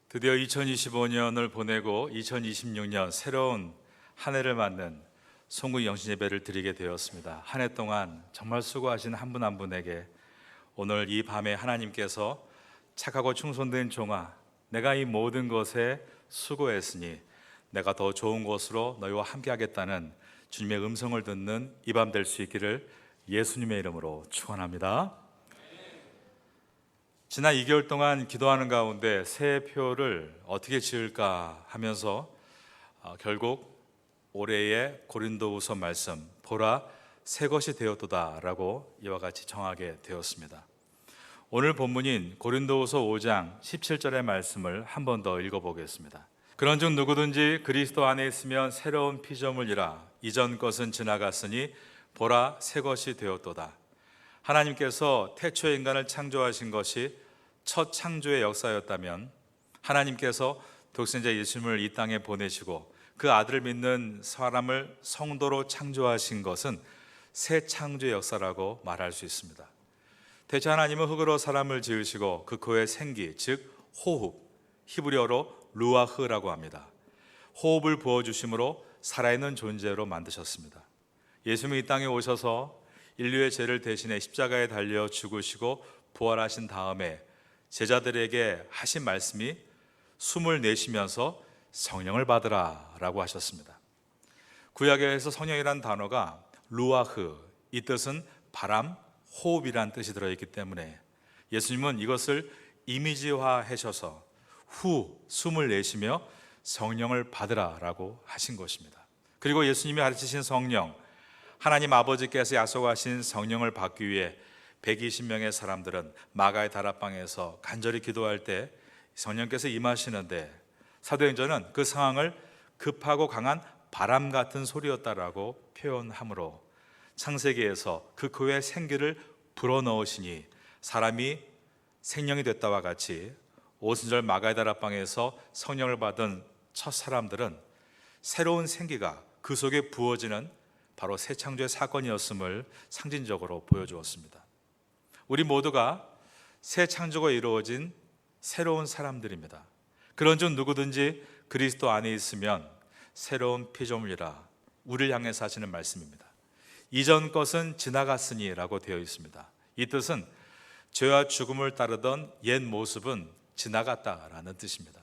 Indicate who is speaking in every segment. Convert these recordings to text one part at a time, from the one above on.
Speaker 1: 드디어 2025년을 보내고 2026년 새로운 한 해를 맞는 송구 영신 예배를 드리게 되었습니다. 한 해 동안 정말 수고하신 한 분 한 분에게 오늘 이 밤에 하나님께서 착하고 충성된 종아, 내가 이 모든 것에 수고했으니 내가 더 좋은 곳으로 너희와 함께 하겠다는 주님의 음성을 듣는 이 밤 될 수 있기를 예수님의 이름으로 축원합니다. 지난 2개월 동안 기도하는 가운데 새해표를 어떻게 지을까 하면서 결국 올해의 고린도후서 말씀 보라 새 것이 되었도다 라고 이와 같이 정하게 되었습니다. 오늘 본문인 고린도후서 5장 17절의 말씀을 한 번 더 읽어보겠습니다. 그런즉 누구든지 그리스도 안에 있으면 새로운 피조물이라 이전 것은 지나갔으니 보라 새 것이 되었도다. 하나님께서 태초의 인간을 창조하신 것이 첫 창조의 역사였다면 하나님께서 독생자 예수님을 이 땅에 보내시고 그 아들을 믿는 사람을 성도로 창조하신 것은 새 창조의 역사라고 말할 수 있습니다. 대체 하나님은 흙으로 사람을 지으시고 그 코에 생기, 즉 호흡, 히브리어로 루아흐라고 합니다. 호흡을 부어주심으로 살아있는 존재로 만드셨습니다. 예수님이 이 땅에 오셔서 인류의 죄를 대신해 십자가에 달려 죽으시고 부활하신 다음에 제자들에게 하신 말씀이 숨을 내쉬면서 성령을 받으라 라고 하셨습니다. 구약에서 성령이란 단어가 루아흐, 이 뜻은 바람, 호흡이란 뜻이 들어있기 때문에 예수님은 이것을 이미지화 하셔서 숨을 내쉬며 성령을 받으라 라고 하신 것입니다. 그리고 예수님이 가르치신 성령, 하나님 아버지께서 약속하신 성령을 받기 위해 120명의 사람들은 마가의 다락방에서 간절히 기도할 때 성령께서 임하시는데 사도행전은 그 상황을 급하고 강한 바람 같은 소리였다라고 표현하므로 창세기에서 그 코에 생기를 불어넣으시니 사람이 생명이 됐다와 같이 오순절 마가의 다락방에서 성령을 받은 첫 사람들은 새로운 생기가 그 속에 부어지는 바로 새 창조의 사건이었음을 상징적으로 보여주었습니다. 우리 모두가 새 창조가 이루어진 새로운 사람들입니다. 그런즉 누구든지 그리스도 안에 있으면 새로운 피조물이라 우리를 향해서 하시는 말씀입니다. 이전 것은 지나갔으니 라고 되어 있습니다. 이 뜻은 죄와 죽음을 따르던 옛 모습은 지나갔다라는 뜻입니다.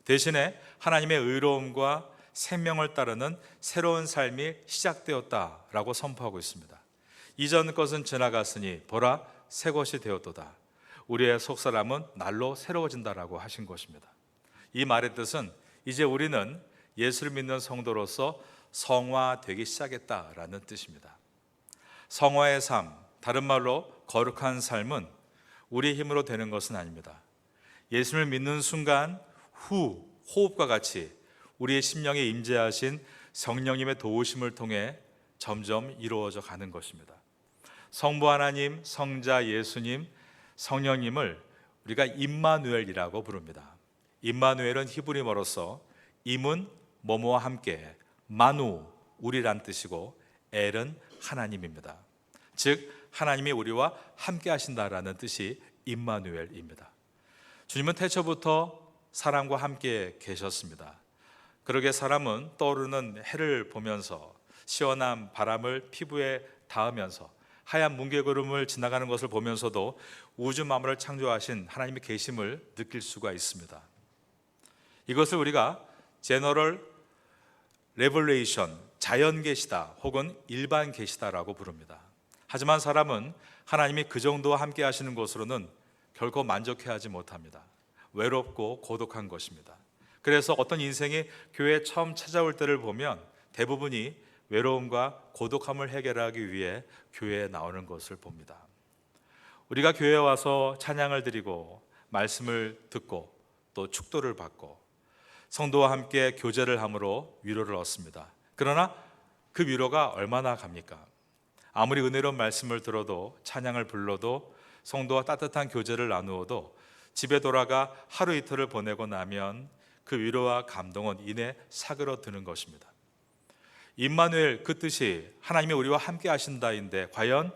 Speaker 1: 대신에 하나님의 의로움과 생명을 따르는 새로운 삶이 시작되었다라고 선포하고 있습니다. 이전 것은 지나갔으니 보라 새 것이 되었도다. 우리의 속사람은 날로 새로워진다라고 하신 것입니다. 이 말의 뜻은 이제 우리는 예수를 믿는 성도로서 성화되기 시작했다라는 뜻입니다. 성화의 삶, 다른 말로 거룩한 삶은 우리의 힘으로 되는 것은 아닙니다. 예수를 믿는 순간 호흡과 같이 우리의 심령에 임재하신 성령님의 도우심을 통해 점점 이루어져 가는 것입니다. 성부 하나님, 성자 예수님, 성령님을 우리가 임마누엘이라고 부릅니다. 임마누엘은 히브리어로서 임은 뭐뭐와 함께, 마누 우리란 뜻이고 엘은 하나님입니다. 즉 하나님이 우리와 함께 하신다라는 뜻이 임마누엘입니다. 주님은 태초부터 사람과 함께 계셨습니다. 그러게 사람은 떠오르는 해를 보면서 시원한 바람을 피부에 닿으면서 하얀 뭉게구름을 지나가는 것을 보면서도 우주 만물을 창조하신 하나님의 계심을 느낄 수가 있습니다. 이것을 우리가 제너럴 레벨레이션, 자연 계시다 혹은 일반 계시다라고 부릅니다. 하지만 사람은 하나님이 그 정도와 함께 하시는 것으로는 결코 만족해하지 못합니다. 외롭고 고독한 것입니다. 그래서 어떤 인생이 교회에 처음 찾아올 때를 보면 대부분이 외로움과 고독함을 해결하기 위해 교회에 나오는 것을 봅니다. 우리가 교회에 와서 찬양을 드리고 말씀을 듣고 또 축도를 받고 성도와 함께 교제를 함으로 위로를 얻습니다. 그러나 그 위로가 얼마나 갑니까? 아무리 은혜로운 말씀을 들어도 찬양을 불러도 성도와 따뜻한 교제를 나누어도 집에 돌아가 하루 이틀을 보내고 나면 그 위로와 감동은 이내 사그러드는 것입니다. 임마누엘, 그 뜻이 하나님이 우리와 함께 하신다인데 과연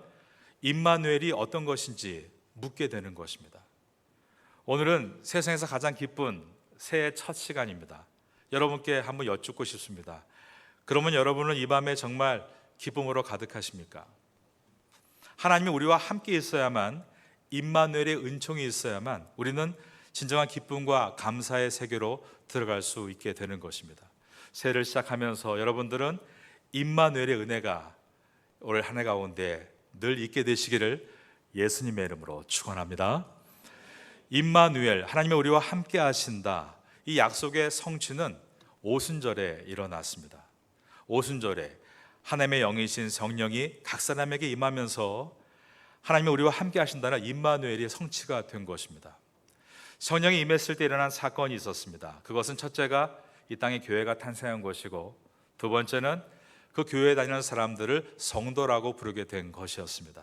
Speaker 1: 임마누엘이 어떤 것인지 묻게 되는 것입니다. 오늘은 세상에서 가장 기쁜 새해 첫 시간입니다. 여러분께 한번 여쭙고 싶습니다. 그러면 여러분은 이 밤에 정말 기쁨으로 가득하십니까? 하나님이 우리와 함께 있어야만, 임마누엘의 은총이 있어야만 우리는 진정한 기쁨과 감사의 세계로 들어갈 수 있게 되는 것입니다. 새해를 시작하면서 여러분들은 임마누엘의 은혜가 올 한 해 가운데 늘 있게 되시기를 예수님의 이름으로 축원합니다. 임마누엘, 하나님이 우리와 함께 하신다, 이 약속의 성취는 오순절에 일어났습니다. 오순절에 하나님의 영이신 성령이 각 사람에게 임하면서 하나님이 우리와 함께 하신다는 임마누엘이 성취가 된 것입니다. 성령이 임했을 때 일어난 사건이 있었습니다. 그것은 첫째가 이 땅에 교회가 탄생한 것이고, 두 번째는 그 교회에 다니는 사람들을 성도라고 부르게 된 것이었습니다.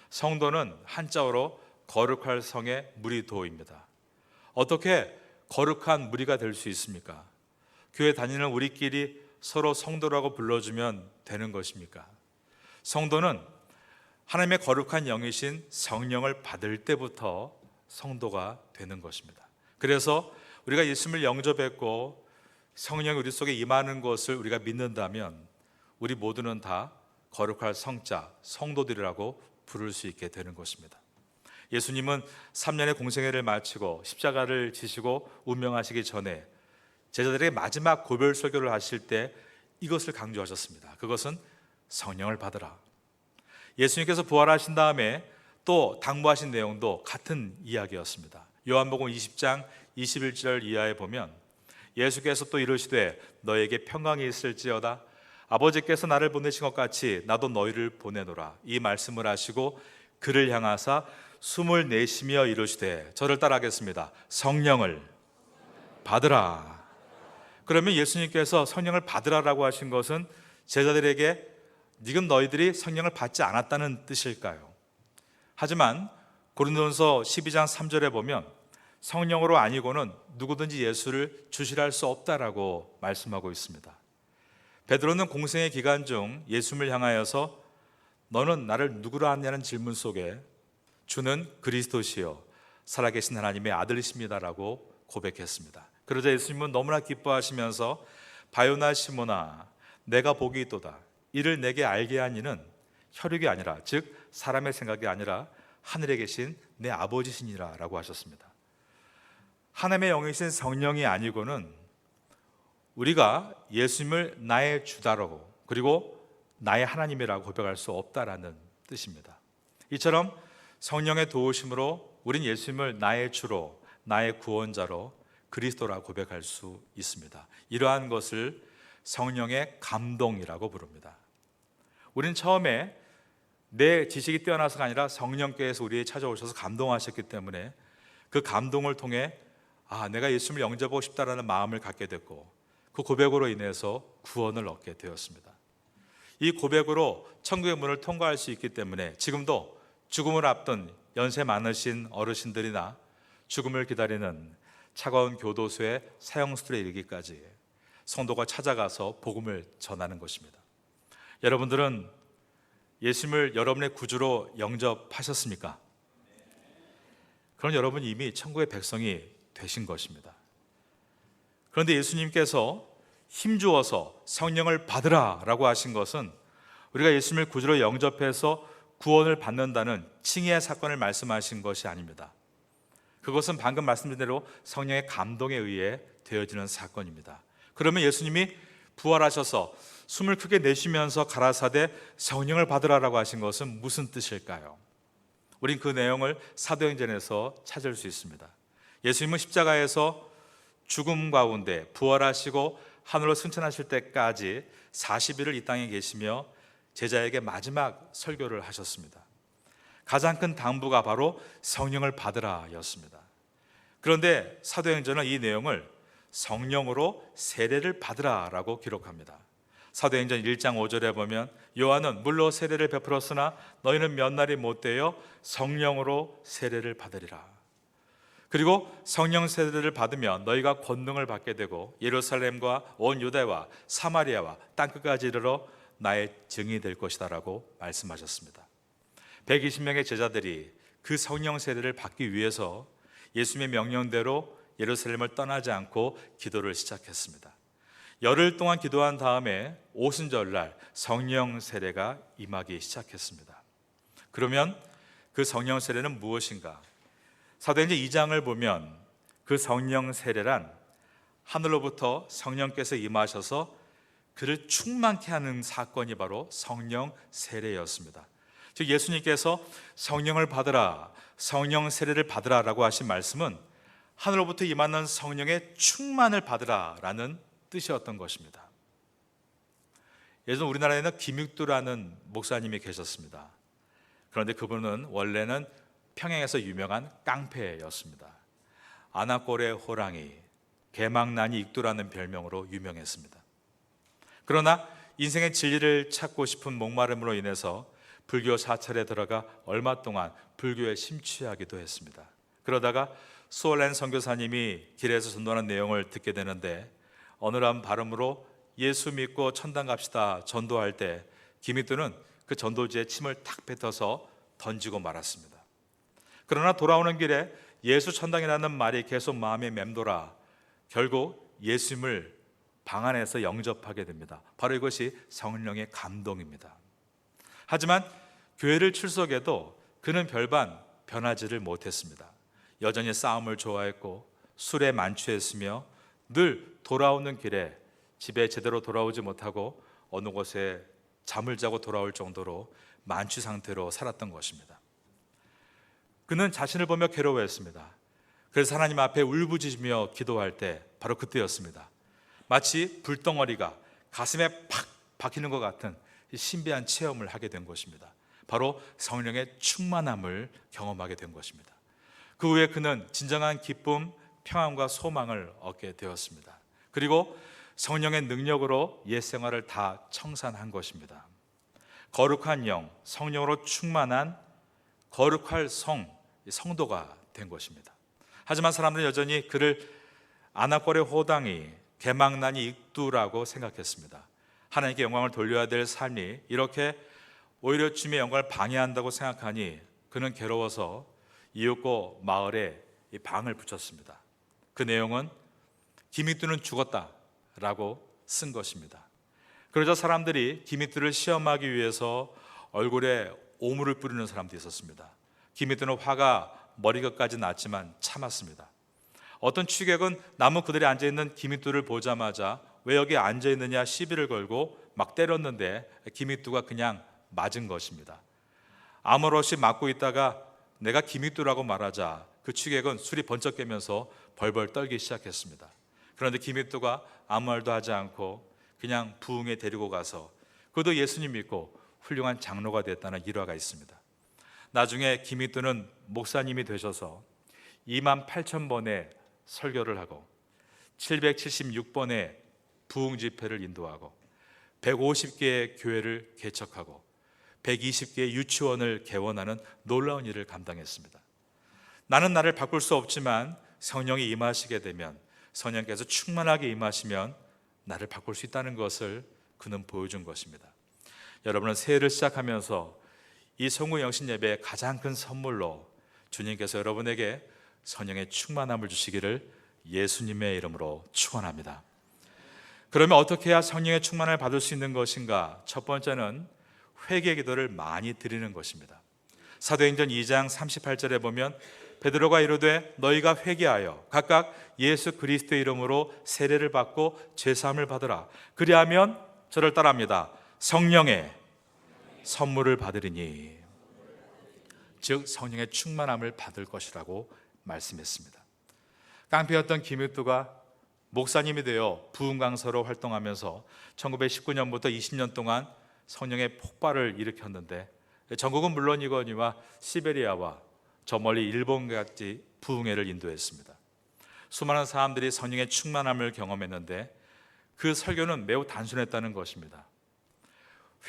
Speaker 1: 성도는 한자어로 거룩할 성의 무리도입니다. 어떻게 거룩한 무리가 될 수 있습니까? 교회 다니는 우리끼리 서로 성도라고 불러주면 되는 것입니까? 성도는 하나님의 거룩한 영이신 성령을 받을 때부터 성도가 되는 것입니다. 그래서 우리가 예수님을 영접했고 성령이 우리 속에 임하는 것을 우리가 믿는다면 우리 모두는 다 거룩할 성자, 성도들이라고 부를 수 있게 되는 것입니다. 예수님은 3년의 공생애를 마치고 십자가를 지시고 운명하시기 전에 제자들에게 마지막 고별 설교를 하실 때 이것을 강조하셨습니다. 그것은 성령을 받으라. 예수님께서 부활하신 다음에 또 당부하신 내용도 같은 이야기였습니다. 요한복음 20장 21절 이하에 보면 예수께서 또 이르시되 너에게 평강이 있을지어다. 아버지께서 나를 보내신 것 같이 나도 너희를 보내노라. 이 말씀을 하시고 그를 향하사 숨을 내쉬며 이르시되, 저를 따라하겠습니다. 성령을 받으라. 그러면 예수님께서 성령을 받으라라고 하신 것은 제자들에게 지금 너희들이 성령을 받지 않았다는 뜻일까요? 하지만 고린도전서 12장 3절에 보면 성령으로 아니고는 누구든지 예수를 주시할 수 없다라고 말씀하고 있습니다. 베드로는 공생의 기간 중 예수님을 향하여서 너는 나를 누구로 아냐는 질문 속에 주는 그리스도시요 살아계신 하나님의 아들이십니다라고 고백했습니다. 그러자 예수님은 너무나 기뻐하시면서 바요나 시모나 내가 복이 있도다. 이를 내게 알게 한 이는 혈육이 아니라 즉 사람의 생각이 아니라 하늘에 계신 내 아버지시니라 라고 하셨습니다. 하나님의 영이신 성령이 아니고는 우리가 예수님을 나의 주다라고 그리고 나의 하나님이라고 고백할 수 없다라는 뜻입니다. 이처럼 성령의 도우심으로 우린 예수님을 나의 주로, 나의 구원자로 그리스도라고 고백할 수 있습니다. 이러한 것을 성령의 감동이라고 부릅니다. 우리는 처음에 내 지식이 뛰어나서가 아니라 성령께서 우리에 찾아오셔서 감동하셨기 때문에 그 감동을 통해 내가 예수님을 영접하고 싶다라는 마음을 갖게 됐고, 그 고백으로 인해서 구원을 얻게 되었습니다. 이 고백으로 천국의 문을 통과할 수 있기 때문에 지금도 죽음을 앞둔 연세 많으신 어르신들이나 죽음을 기다리는 차가운 교도소의 사형수들에 이르기까지 성도가 찾아가서 복음을 전하는 것입니다. 여러분들은 예수님을 여러분의 구주로 영접하셨습니까? 그럼 여러분 이미 천국의 백성이 되신 것입니다. 그런데 예수님께서 힘주어서 성령을 받으라 라고 하신 것은 우리가 예수님을 구주로 영접해서 구원을 받는다는 칭의의 사건을 말씀하신 것이 아닙니다. 그것은 방금 말씀드린 대로 성령의 감동에 의해 되어지는 사건입니다. 그러면 예수님이 부활하셔서 숨을 크게 내쉬면서 가라사대 성령을 받으라라고 하신 것은 무슨 뜻일까요? 우린 그 내용을 사도행전에서 찾을 수 있습니다. 예수님은 십자가에서 죽음 가운데 부활하시고 하늘로 승천하실 때까지 40일을 이 땅에 계시며 제자에게 마지막 설교를 하셨습니다. 가장 큰 당부가 바로 성령을 받으라 였습니다. 그런데 사도행전은 이 내용을 성령으로 세례를 받으라 라고 기록합니다. 사도행전 1장 5절에 보면 요한은 물로 세례를 베풀었으나 너희는 몇 날이 못되어 성령으로 세례를 받으리라. 그리고 성령 세례를 받으면 너희가 권능을 받게 되고 예루살렘과 온 유대와 사마리아와 땅끝까지 이르러 나의 증인이 될 것이다 라고 말씀하셨습니다. 120명의 제자들이 그 성령 세례를 받기 위해서 예수님의 명령대로 예루살렘을 떠나지 않고 기도를 시작했습니다. 열흘 동안 기도한 다음에 오순절날 성령 세례가 임하기 시작했습니다. 그러면 그 성령 세례는 무엇인가? 사도행전 2장을 보면 그 성령 세례란 하늘로부터 성령께서 임하셔서 그를 충만케 하는 사건이 바로 성령 세례였습니다. 즉 예수님께서 성령을 받으라, 성령 세례를 받으라라고 하신 말씀은 하늘로부터 임하는 성령의 충만을 받으라라는 뜻이었던 것입니다. 예전 우리나라에는 김육두라는 목사님이 계셨습니다. 그런데 그분은 원래는 평양에서 유명한 깡패였습니다. 아나꼴의 호랑이, 개망나니 익두라는 별명으로 유명했습니다. 그러나 인생의 진리를 찾고 싶은 목마름으로 인해서 불교 사찰에 들어가 얼마 동안 불교에 심취하기도 했습니다. 그러다가 수월렌 선교사님이 길에서 전도하는 내용을 듣게 되는데 어느한 발음으로 예수 믿고 천당 갑시다 전도할 때 김익두는 그 전도지에 침을 탁 뱉어서 던지고 말았습니다. 그러나 돌아오는 길에 예수 천당이라는 말이 계속 마음에 맴돌아 결국 예수님을 방 안에서 영접하게 됩니다. 바로 이것이 성령의 감동입니다. 하지만 교회를 출석해도 그는 별반 변하지를 못했습니다. 여전히 싸움을 좋아했고 술에 만취했으며 늘 돌아오는 길에 집에 제대로 돌아오지 못하고 어느 곳에 잠을 자고 돌아올 정도로 만취 상태로 살았던 것입니다. 그는 자신을 보며 괴로워했습니다. 그래서 하나님 앞에 울부짖으며 기도할 때 바로 그때였습니다. 마치 불덩어리가 가슴에 팍 박히는 것 같은 신비한 체험을 하게 된 것입니다. 바로 성령의 충만함을 경험하게 된 것입니다. 그 후에 그는 진정한 기쁨, 평안과 소망을 얻게 되었습니다. 그리고 성령의 능력으로 옛 생활을 다 청산한 것입니다. 거룩한 영, 성령으로 충만한 거룩할 성도가 된 것입니다. 하지만 사람들은 여전히 그를 아나꼴의 호당이, 개망나니 익두라고 생각했습니다. 하나님께 영광을 돌려야 될 삶이 이렇게 오히려 주님의 영광을 방해한다고 생각하니 그는 괴로워서 이윽고 마을에 방을 붙였습니다. 그 내용은 김익두는 죽었다라고 쓴 것입니다. 그러자 사람들이 김익두를 시험하기 위해서 얼굴에 오물을 뿌리는 사람도 있었습니다. 김익두는 화가 머리끝까지 났지만 참았습니다. 어떤 취객은 나무 그들이 앉아있는 김익두를 보자마자 왜 여기 앉아있느냐 시비를 걸고 막 때렸는데 김익두가 그냥 맞은 것입니다. 아무 없이 맞고 있다가 내가 김익두라고 말하자 그 취객은 술이 번쩍 깨면서 벌벌 떨기 시작했습니다. 그런데 김익두가 아무 말도 하지 않고 그냥 부흥에 데리고 가서 그도 예수님 믿고 훌륭한 장로가 됐다는 일화가 있습니다. 나중에 김익두는 목사님이 되셔서 28,000번의 설교를 하고 776번의 부흥 집회를 인도하고 150개의 교회를 개척하고 120개의 유치원을 개원하는 놀라운 일을 감당했습니다. 나는 나를 바꿀 수 없지만 성령이 임하시게 되면, 성령께서 충만하게 임하시면 나를 바꿀 수 있다는 것을 그는 보여준 것입니다. 여러분은 새해를 시작하면서 이 성구 영신 예배의 가장 큰 선물로 주님께서 여러분에게 성령의 충만함을 주시기를 예수님의 이름으로 축원합니다. 그러면 어떻게 해야 성령의 충만을 받을 수 있는 것인가? 첫 번째는 회개 기도를 많이 드리는 것입니다. 사도행전 2장 38절에 보면 베드로가 이르되 너희가 회개하여 각각 예수 그리스도의 이름으로 세례를 받고 죄사함을 받으라. 그리하면 저를 따라합니다. 성령의 선물을 받으리니, 즉 성령의 충만함을 받을 것이라고 말씀했습니다. 깡패였던 김익두가 목사님이 되어 부흥 강사로 활동하면서 1919년부터 20년 동안 성령의 폭발을 일으켰는데 전국은 물론이거니와 시베리아와 저 멀리 일본까지 부흥회를 인도했습니다. 수많은 사람들이 성령의 충만함을 경험했는데 그 설교는 매우 단순했다는 것입니다.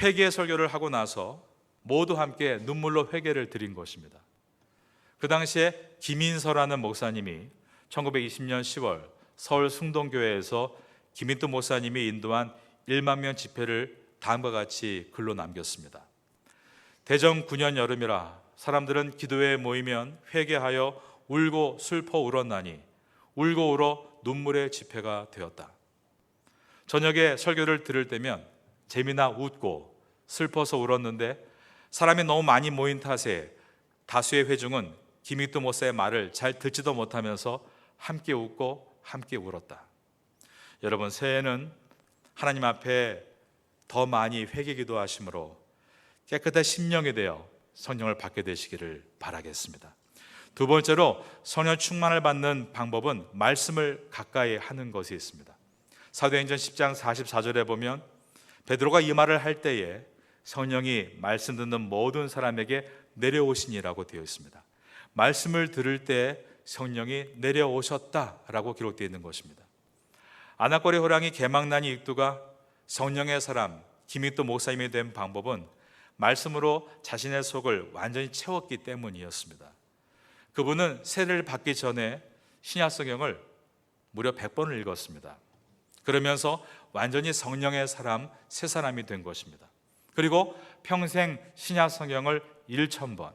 Speaker 1: 회개 설교를 하고 나서 모두 함께 눈물로 회개를 드린 것입니다. 그 당시에 김인서라는 목사님이 1920년 10월 서울 승동교회에서 김익두 목사님이 인도한 1만 명 집회를 다음과 같이 글로 남겼습니다. 대전 9년 여름이라 사람들은 기도회에 모이면 회개하여 울고 슬퍼 울었나니 울고 울어 눈물의 집회가 되었다. 저녁에 설교를 들을 때면 재미나 웃고 슬퍼서 울었는데 사람이 너무 많이 모인 탓에 다수의 회중은 김익두 목사의 말을 잘 듣지도 못하면서 함께 웃고 함께 울었다. 여러분, 새해는 하나님 앞에 더 많이 회개기도 하심으로 깨끗한 심령이 되어 성령을 받게 되시기를 바라겠습니다. 두 번째로 성령 충만을 받는 방법은 말씀을 가까이 하는 것이 있습니다. 사도행전 10장 44절에 보면 베드로가 이 말을 할 때에 성령이 말씀 듣는 모든 사람에게 내려오시니라고 되어 있습니다. 말씀을 들을 때 성령이 내려오셨다라고 기록되어 있는 것입니다. 아나꼬리 호랑이 개망나니 익두가 성령의 사람 김익두 목사님이 된 방법은 말씀으로 자신의 속을 완전히 채웠기 때문이었습니다. 그분은 세례를 받기 전에 신약성경을 무려 100번을 읽었습니다. 그러면서 완전히 성령의 사람, 새 사람이 된 것입니다. 그리고 평생 신약성경을 1000번,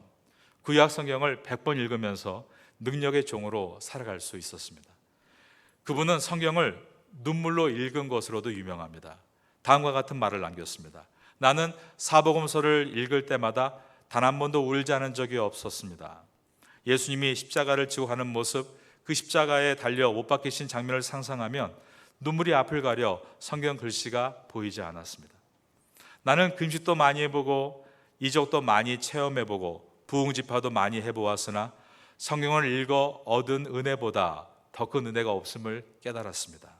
Speaker 1: 구약성경을 100번 읽으면서 능력의 종으로 살아갈 수 있었습니다. 그분은 성경을 눈물로 읽은 것으로도 유명합니다. 다음과 같은 말을 남겼습니다. 나는 사복음서를 읽을 때마다 단 한 번도 울지 않은 적이 없었습니다. 예수님이 십자가를 지고 가는 모습, 그 십자가에 달려 못 박히신 장면을 상상하면 눈물이 앞을 가려 성경 글씨가 보이지 않았습니다. 나는 금식도 많이 해보고 이적도 많이 체험해보고 부흥지파도 많이 해보았으나 성경을 읽어 얻은 은혜보다 더 큰 은혜가 없음을 깨달았습니다.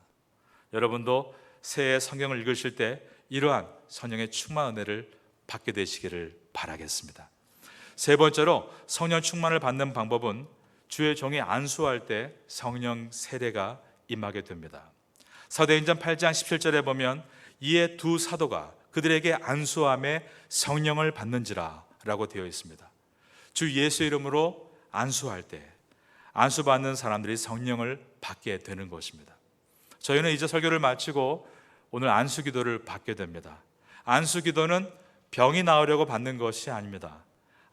Speaker 1: 여러분도 새해 성경을 읽으실 때 이러한 성령의 충만 은혜를 받게 되시기를 바라겠습니다. 세 번째로 성령 충만을 받는 방법은 주의 종이 안수할 때 성령 세례가 임하게 됩니다. 사도행전 8장 17절에 보면 이에 두 사도가 그들에게 안수함에 성령을 받는지라 라고 되어 있습니다. 주 예수 이름으로 안수할 때 안수받는 사람들이 성령을 받게 되는 것입니다. 저희는 이제 설교를 마치고 오늘 안수기도를 받게 됩니다. 안수기도는 병이 나으려고 받는 것이 아닙니다.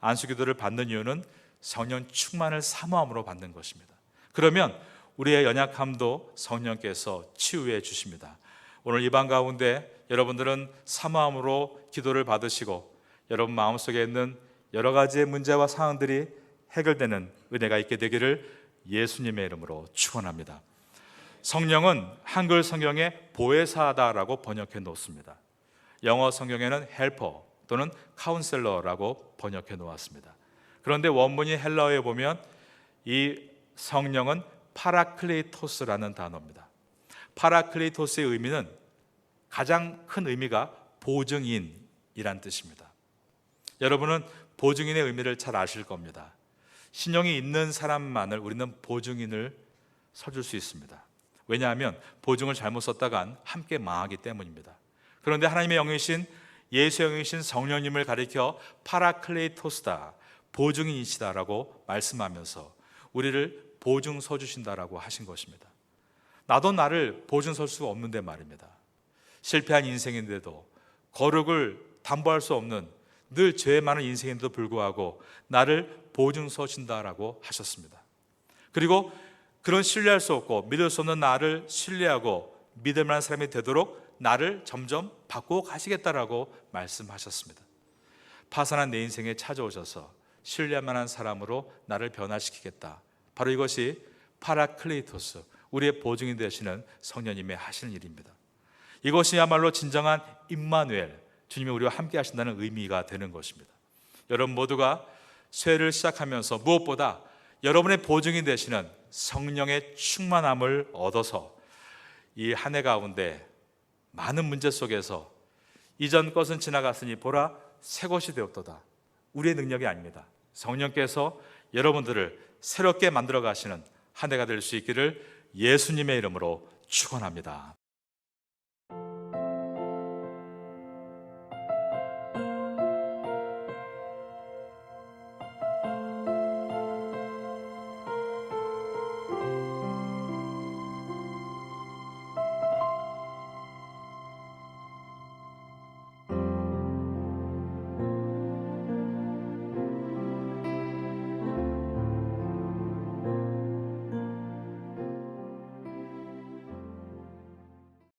Speaker 1: 안수기도를 받는 이유는 성령 충만을 사모함으로 받는 것입니다. 그러면 우리의 연약함도 성령께서 치유해 주십니다. 오늘 이 방 가운데 여러분들은 사모함으로 기도를 받으시고 여러분 마음속에 있는 여러 가지의 문제와 상황들이 해결되는 은혜가 있게 되기를 예수님의 이름으로 축원합니다. 성령은 한글 성경에 보혜사다라고 번역해 놓습니다. 영어 성경에는 헬퍼 또는 카운셀러라고 번역해 놓았습니다. 그런데 원문이 헬라어에 보면 이 성령은 파라클레이토스라는 단어입니다. 파라클레이토스의 의미는 가장 큰 의미가 보증인이란 뜻입니다. 여러분은 보증인의 의미를 잘 아실 겁니다. 신령이 있는 사람만을 우리는 보증인을 써줄 수 있습니다. 왜냐하면 보증을 잘못 썼다간 함께 망하기 때문입니다. 그런데 하나님의 영이신 예수의 영이신 성령님을 가리켜 파라클레이토스다, 보증인이시다라고 말씀하면서 우리를 보증 서주신다라고 하신 것입니다. 나도 나를 보증 설 수가 없는데 말입니다. 실패한 인생인데도 거룩을 담보할 수 없는 늘 죄 많은 인생인데도 불구하고 나를 보증 서신다라고 하셨습니다. 그리고 그런 신뢰할 수 없고 믿을 수 없는 나를 신뢰하고 믿을 만한 사람이 되도록 나를 점점 바꾸어 가시겠다라고 말씀하셨습니다. 파산한 내 인생에 찾아오셔서 신뢰할 만한 사람으로 나를 변화시키겠다. 바로 이것이 파라클레이토스, 우리의 보증이 되시는 성령님의 하시는 일입니다. 이것이야말로 진정한 임마누엘, 주님이 우리와 함께 하신다는 의미가 되는 것입니다. 여러분 모두가 새해를 시작하면서 무엇보다 여러분의 보증이 되시는 성령의 충만함을 얻어서 이 한 해 가운데 많은 문제 속에서 이전 것은 지나갔으니 보라 새 것이 되었도다. 우리의 능력이 아닙니다. 성령께서 여러분들을 새롭게 만들어 가시는 한 해가 될 수 있기를 예수님의 이름으로 축원합니다.